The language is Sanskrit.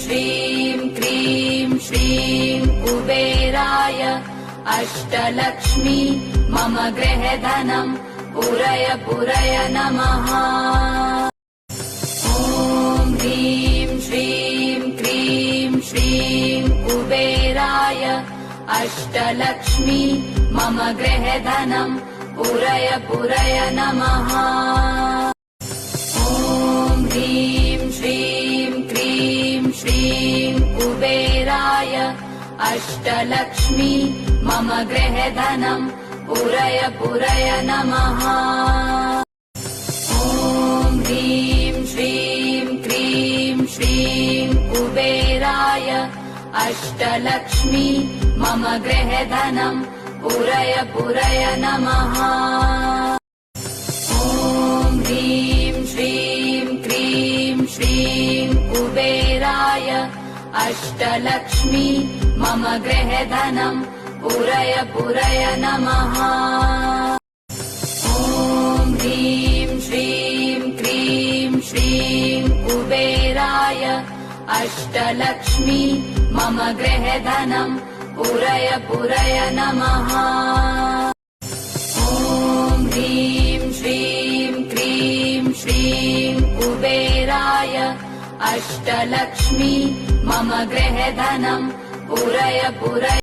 श्रीं क्रीं श्रीं कुबेराय अष्टलक्ष्मी मम गृहधनं पुरय पुरय नमः। ॐ ह्रीं श्रीं क्रीं श्रीं कुबेराय अष्टलक्ष्मी मम गृहधनं पुरय पुरय नमः। ॐ ह्रीं श्रीं क्रीं श्रीं कुबेराय अष्टलक्ष्मी मम गृहधनं पुरय पुरय नमः। ॐ ह्रीं श्रीं क्रीं श्रीं कुबेराय अष्टलक्ष्मी मम गृहधनं पुरय पुरय नमः। ॐ ह्रीं श्रीं क्रीं श्रीं कुबेराय अष्टलक्ष्मी मम गृहधनं पुरय पुरय नमः। ॐ ह्रीं श्रीं क्रीं श्रीं कुबेराय अष्टलक्ष्मी मम गृहधनं पुरय पुरय नमः। ॐ ह्रीं श्रीं क्रीं श्रीं कुबेराय अष्टलक्ष्मी मम गृहधनं पुरय पुरय